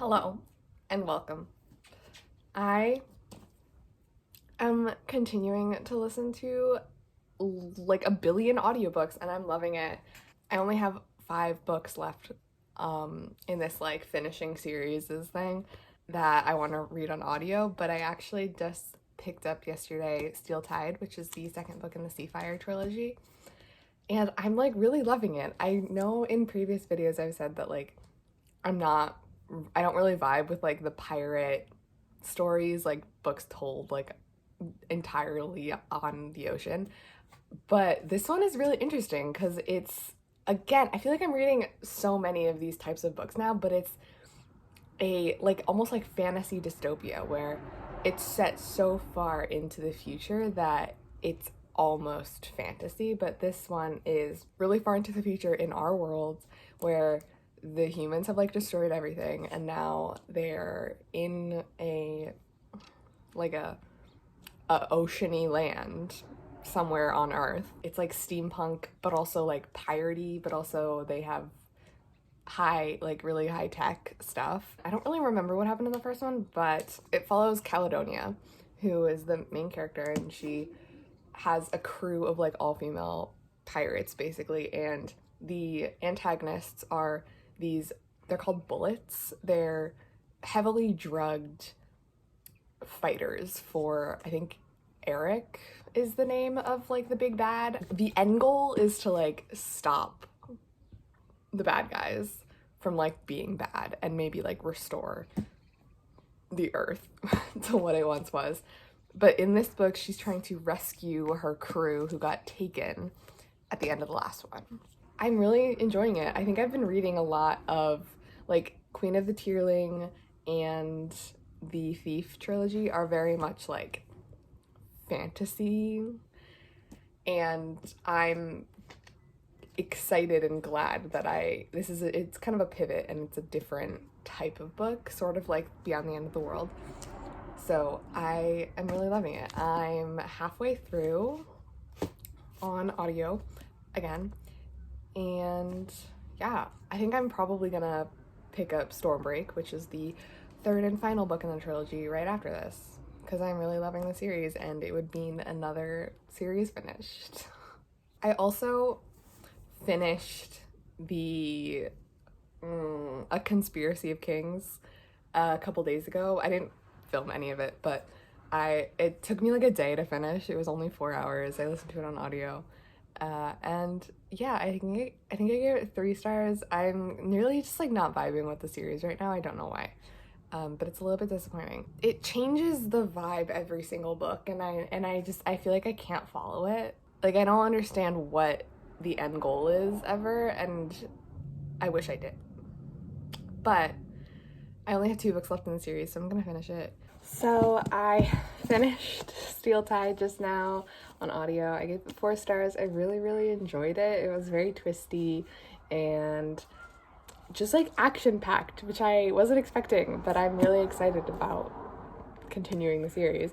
Hello and welcome. I am continuing to listen to like a billion audiobooks and I'm loving it. I only have 5 books left in this like finishing series thing that I want to read on audio, but I actually just picked up yesterday Steel Tide, which is the second book in the Seafire trilogy. And I'm like really loving it. I know in previous videos I've said that like I don't really vibe with like the pirate stories, like books told like entirely on the ocean. But this one is really interesting because it's, again, I feel like I'm reading so many of these types of books now, but it's a like almost like fantasy dystopia where it's set so far into the future that it's almost fantasy. But this one is really far into the future in our world where the humans have like destroyed everything and now they're in a oceany land somewhere on Earth. It's like steampunk but also like piratey, but also they have really high tech stuff. I don't really remember what happened in the first one, but it follows Caledonia, who is the main character, and she has a crew of like all female pirates basically, and the antagonists are they're called bullets. They're heavily drugged fighters for, I think Eric is the name of like the big bad. The end goal is to like stop the bad guys from like being bad and maybe like restore the earth to what it once was. But in this book, she's trying to rescue her crew who got taken at the end of the last one. I'm really enjoying it. I think I've been reading a lot of like Queen of the Tearling and the Thief trilogy are very much like fantasy, and I'm excited and glad that it's kind of a pivot and it's a different type of book, sort of like Beyond the End of the World. So I am really loving it. I'm halfway through on audio again, and yeah, I think I'm probably gonna pick up Stormbreak, which is the third and final book in the trilogy, right after this, because I'm really loving the series and it would mean another series finished. I also finished A Conspiracy of Kings a couple days ago. I didn't film any of it, but it took me like a day to finish. It was only 4 hours. I listened to it on audio. And yeah, I think I gave it 3 stars. I'm nearly just like not vibing with the series right now. I don't know why. But it's a little bit disappointing. It changes the vibe every single book, and I feel like I can't follow it. Like I don't understand what the end goal is ever, and I wish I did. But I only have 2 books left in the series, so I'm gonna finish it. So I finished Steel Tide just now on audio. I gave it 4 stars. I really enjoyed it. It was very twisty and just like action-packed, which I wasn't expecting, but I'm really excited about continuing the series,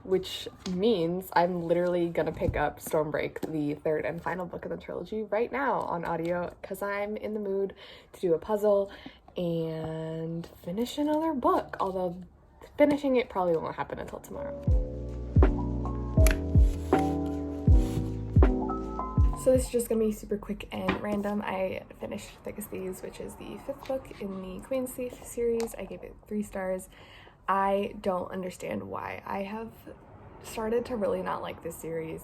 which means I'm literally gonna pick up Stormbreak, the third and final book of the trilogy, right now on audio because I'm in the mood to do a puzzle and finish another book, although finishing it probably won't happen until tomorrow. So this is just gonna be super quick and random. I finished Thick as Thieves, which is the 5th book in the Queen's Thief series. I gave it 3 stars. I don't understand why I have started to really not like this series.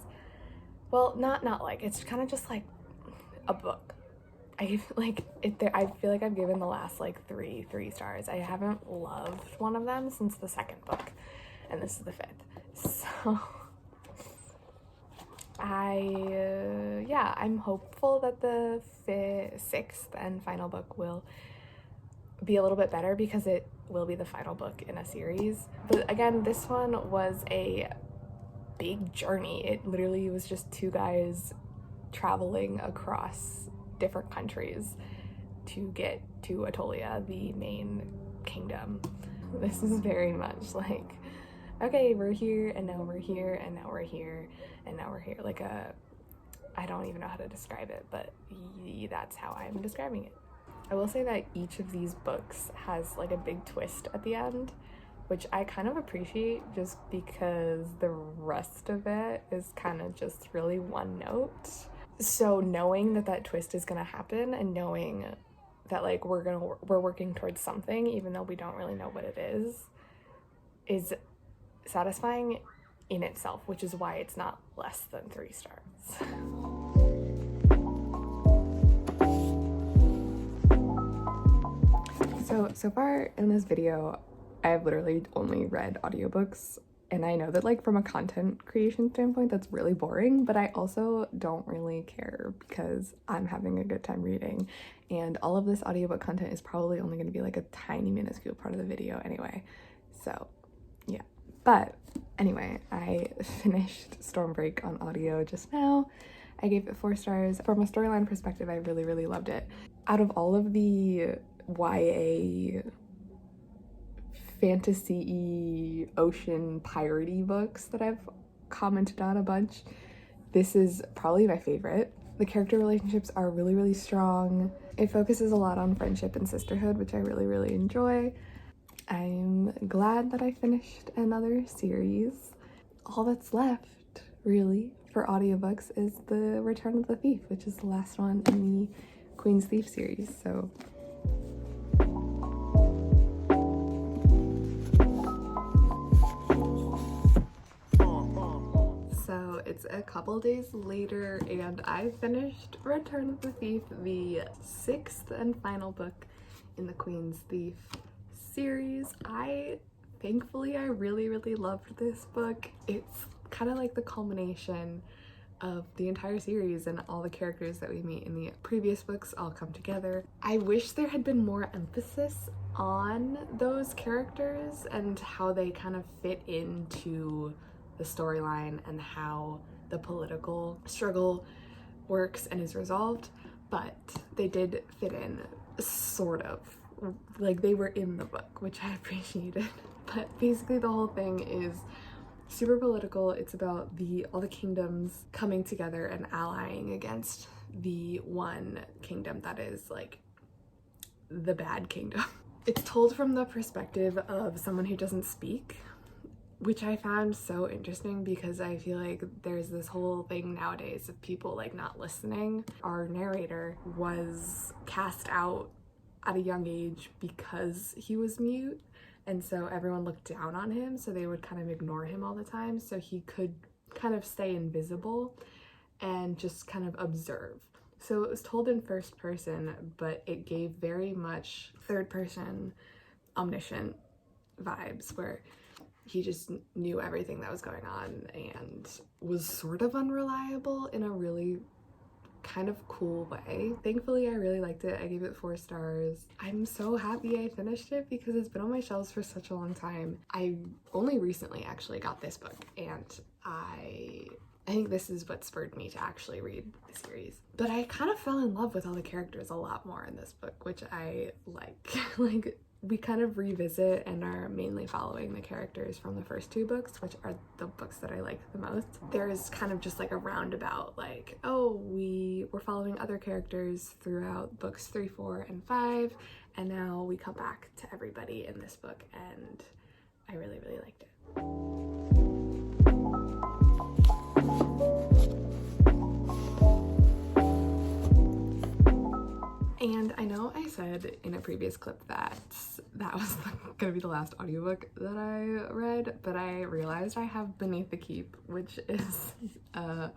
Well, not like, it's kind of just like a book. I feel like I've given the last like 3 stars. I haven't loved one of them since the 2nd book, and this is the 5th. So I'm hopeful that the 6th and final book will be a little bit better because it will be the final book in a series. But again, this one was a big journey. It literally was just 2 guys traveling across different countries to get to Atolia, the main kingdom. This is very much like, okay, we're here, and now we're here, and now we're here, and now we're here. Like I don't even know how to describe it, but that's how I'm describing it. I will say that each of these books has like a big twist at the end, which I kind of appreciate just because the rest of it is kind of just really one note. So knowing that that twist is gonna happen and knowing that like we're working towards something even though we don't really know what it is satisfying in itself, which is why it's not less than 3 stars. So far in this video, I've literally only read audiobooks, and I know that like from a content creation standpoint, that's really boring, but I also don't really care because I'm having a good time reading, and all of this audiobook content is probably only going to be like a tiny minuscule part of the video anyway. So yeah, but anyway, I finished Stormbreak on audio just now. I gave it 4 stars. From a storyline perspective, I really loved it. Out of all of the YA fantasy ocean piratey books that I've commented on a bunch, this is probably my favorite. The character relationships are really strong. It focuses a lot on friendship and sisterhood, which I really enjoy. I'm glad that I finished another series. All that's left really for audiobooks is The Return of the Thief, which is the last one in the Queen's Thief series. So it's a couple days later and I finished Return of the Thief, the 6th and final book in the Queen's Thief series. Thankfully I really loved this book. It's kind of like the culmination of the entire series, and all the characters that we meet in the previous books all come together. I wish there had been more emphasis on those characters and how they kind of fit into the storyline and how the political struggle works and is resolved, but they did fit in sort of. Like they were in the book, which I appreciated. But basically the whole thing is super political. It's about all the kingdoms coming together and allying against the one kingdom that is like the bad kingdom. It's told from the perspective of someone who doesn't speak, which I found so interesting because I feel like there's this whole thing nowadays of people like not listening. Our narrator was cast out at a young age because he was mute, and so everyone looked down on him, so they would kind of ignore him all the time so he could kind of stay invisible and just kind of observe. So it was told in first person, but it gave very much third person omniscient vibes where he just knew everything that was going on and was sort of unreliable in a really kind of cool way. Thankfully, I really liked it. I gave it 4 stars. I'm so happy I finished it because it's been on my shelves for such a long time. I only recently actually got this book, and I think this is what spurred me to actually read the series. But I kind of fell in love with all the characters a lot more in this book, which I like. Like, we kind of revisit and are mainly following the characters from the first 2 books, which are the books that I like the most. There's kind of just like a roundabout, like, oh, we're following other characters throughout books 3, 4, and 5, and now we come back to everybody in this book, and I really liked it. And I know I said in a previous clip that that was gonna be the last audiobook that I read, but I realized I have Beneath the Keep, which is a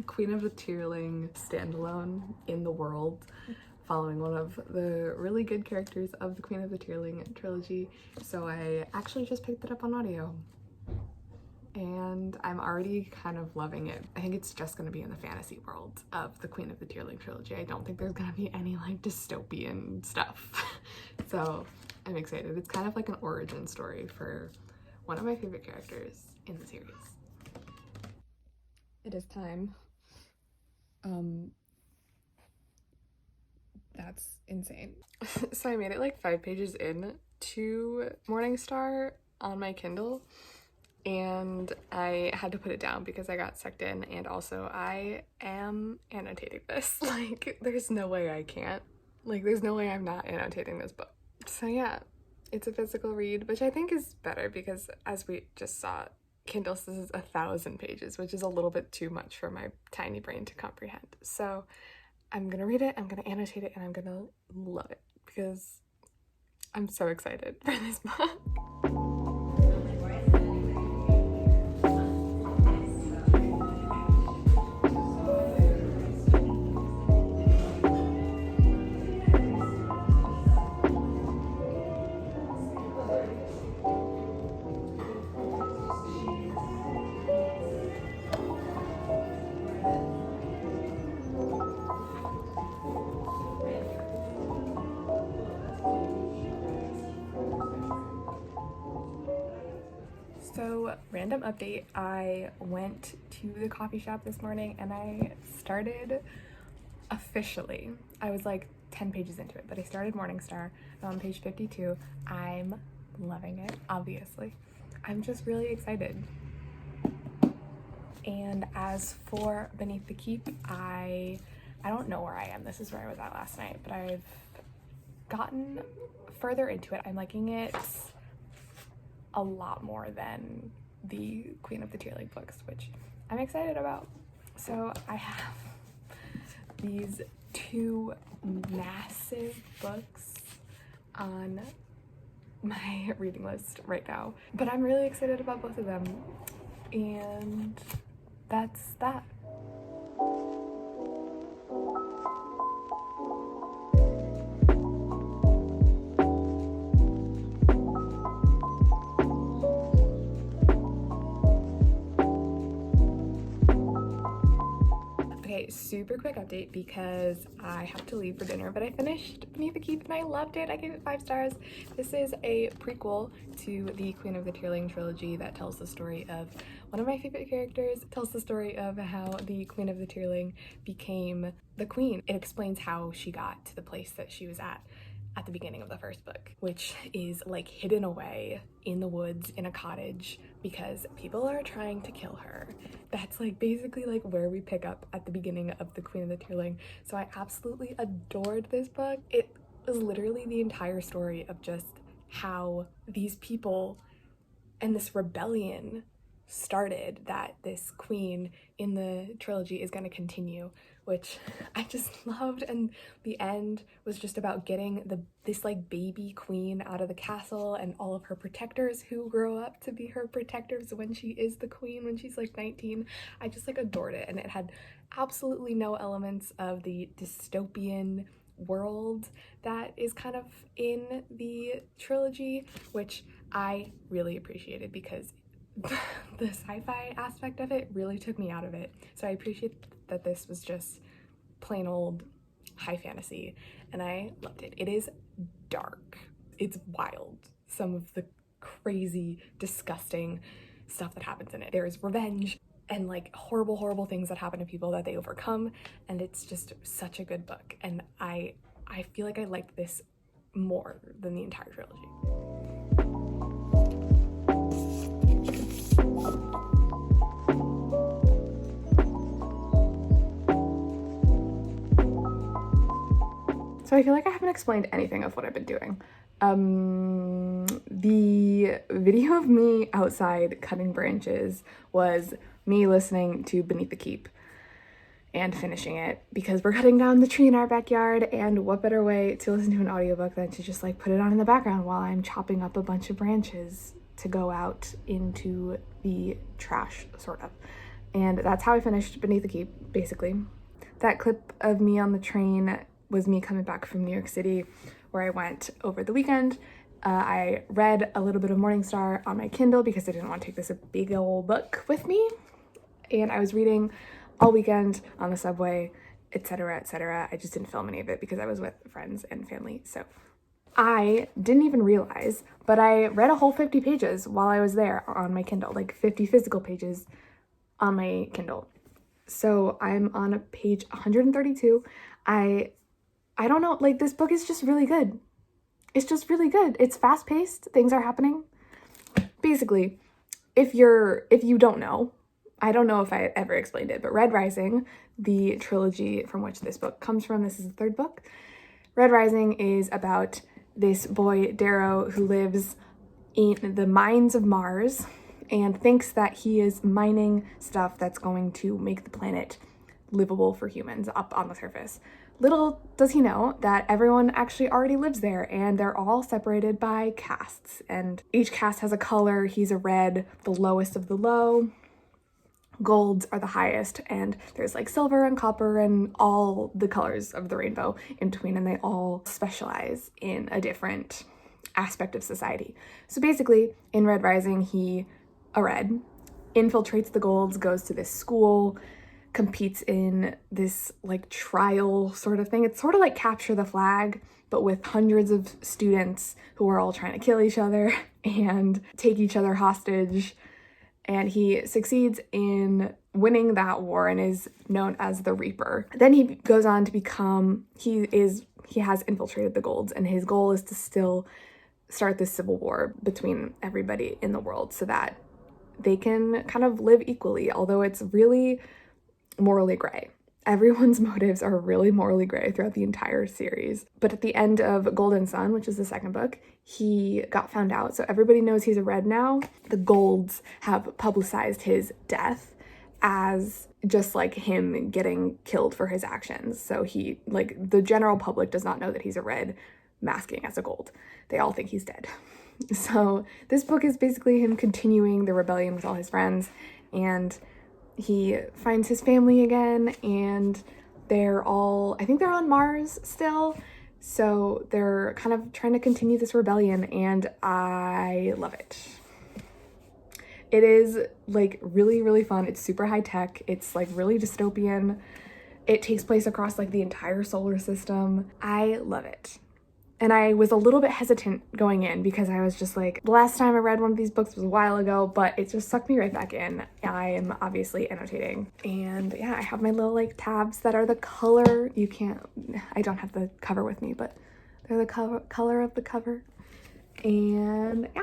Queen of the Tearling standalone in the world, following one of the really good characters of the Queen of the Tearling trilogy. So I actually just picked it up on audio, and I'm already kind of loving it. I think it's just going to be in the fantasy world of the Queen of the Tearling trilogy. I don't think there's going to be any like dystopian stuff. So I'm excited. It's kind of like an origin story for one of my favorite characters in the series. It is time. That's insane. So I made it like 5 pages in to Morningstar on my Kindle, and I had to put it down because I got sucked in, and also I am annotating this. Like, there's no way I can't. Like, there's no way I'm not annotating this book. So yeah, it's a physical read, which I think is better because, as we just saw, Kindle says 1,000 pages, which is a little bit too much for my tiny brain to comprehend. So I'm gonna read it, I'm gonna annotate it, and I'm gonna love it because I'm so excited for this book. So, random update, I went to the coffee shop this morning and I started officially. I was like 10 pages into it, but I started Morningstar. I'm on page 52. I'm loving it, obviously. I'm just really excited. And as for Beneath the Keep, I don't know where I am. This is where I was at last night, but I've gotten further into it. I'm liking it a lot more than the Queen of the Tearling books, which I'm excited about. So I have these two massive books on my reading list right now, but I'm really excited about both of them, and that's that. Okay, super quick update because I have to leave for dinner, but I finished Beneath the Keep and I loved it. I gave it 5 stars. This is a prequel to the Queen of the Tearling trilogy that tells the story of one of my favorite characters. It tells the story of how the Queen of the Tearling became the queen. It explains how she got to the place that she was at the beginning of the first book, which is like hidden away in the woods in a cottage because people are trying to kill her. That's like basically like where we pick up at the beginning of the Queen of the Tearling. So I absolutely adored this book. It was literally the entire story of just how these people and this rebellion started, that this queen in the trilogy is going to continue, which I just loved. And the end was just about getting this like baby queen out of the castle and all of her protectors who grow up to be her protectors when she is the queen, when she's like 19. I just like adored it, and it had absolutely no elements of the dystopian world that is kind of in the trilogy, which I really appreciated because the sci-fi aspect of it really took me out of it. So I appreciate that this was just plain old high fantasy, and I loved it. It is dark. It's wild. Some of the crazy, disgusting stuff that happens in it. There is revenge and like horrible things that happen to people that they overcome, and it's just such a good book. And I feel like I liked this more than the entire trilogy. So I feel like I haven't explained anything of what I've been doing. The video of me outside cutting branches was me listening to Beneath the Keep and finishing it because we're cutting down the tree in our backyard, and what better way to listen to an audiobook than to just like put it on in the background while I'm chopping up a bunch of branches to go out into the trash, sort of. And that's how I finished Beneath the Keep, basically. That clip of me on the train was me coming back from New York City, where I went over the weekend. I read a little bit of Morningstar on my Kindle because I didn't want to take this big old book with me. And I was reading all weekend on the subway, etc., etc. I just didn't film any of it because I was with friends and family. So I didn't even realize, but I read a whole 50 pages while I was there on my Kindle, like 50 physical pages on my Kindle. So I'm on page 132. I don't know, like this book is just really good. It's just really good. It's fast-paced, things are happening. Basically, if you don't know, I don't know if I ever explained it, but Red Rising, the trilogy from which this book comes from, this is the third book. Red Rising is about this boy, Darrow, who lives in the mines of Mars and thinks that he is mining stuff that's going to make the planet livable for humans up on the surface. Little does he know that everyone actually already lives there, and they're all separated by castes, and each caste has a color. He's a red, the lowest of the low. Golds are the highest, and there's like silver and copper and all the colors of the rainbow in between, and they all specialize in a different aspect of society. So basically, in Red Rising, he, a red, infiltrates the Golds, goes to this school, competes in this like trial sort of thing. It's sort of like Capture the Flag, but with hundreds of students who are all trying to kill each other and take each other hostage. And he succeeds in winning that war and is known as the Reaper. Then he goes on to become, he has infiltrated the Golds, and his goal is to still start this civil war between everybody in the world so that they can kind of live equally, although it's really morally gray. Everyone's motives are really morally gray throughout the entire series. But at the end of Golden Sun, which is the second book, he got found out. So everybody knows he's a red now. The Golds have publicized his death as just like him getting killed for his actions. So he, like, the general public does not know that he's a red masking as a Gold. They all think he's dead. So this book is basically him continuing the rebellion with all his friends, and he finds his family again, and they're all, I think they're on Mars still, so they're kind of trying to continue this rebellion, and I love it. It is like really, really fun. It's super high tech. It's like really dystopian. It takes place across like the entire solar system. I love it. And I was a little bit hesitant going in because I was just like, the last time I read one of these books was a while ago, but it just sucked me right back in. I am obviously annotating. And yeah, I have my little like tabs that are the color. I don't have the cover with me, but they're the color of the cover. And yeah.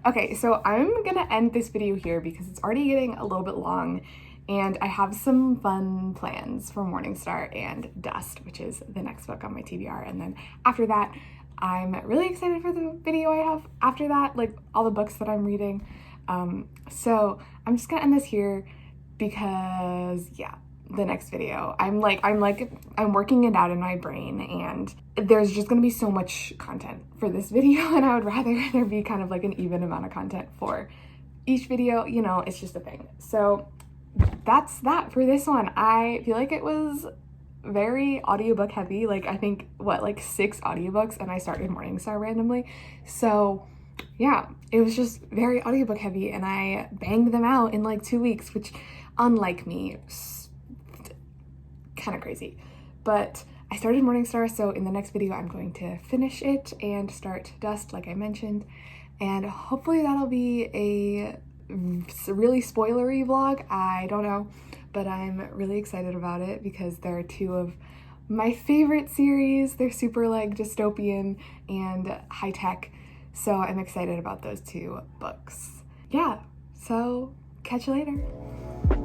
Okay, so I'm gonna end this video here because it's already getting a little bit long. And I have some fun plans for Morningstar and Dust, which is the next book on my TBR. And then after that, I'm really excited for the video I have after that, like all the books that I'm reading. So I'm just gonna end this here because yeah, the next video, I'm working it out in my brain, and there's just gonna be so much content for this video, and I would rather there be kind of like an even amount of content for each video, you know, it's just a thing. So that's that for this one. I feel like it was very audiobook heavy. Like I think like 6 audiobooks, and I started Morningstar randomly. So yeah, it was just very audiobook heavy, and I banged them out in like 2 weeks, which unlike me, kind of crazy. But I started Morningstar, so in the next video I'm going to finish it and start Dust like I mentioned, and hopefully that'll be a really spoilery vlog. I don't know, but I'm really excited about it because they're 2 of my favorite series. They're super like dystopian and high tech, so I'm excited about those 2 books. Yeah, so catch you later.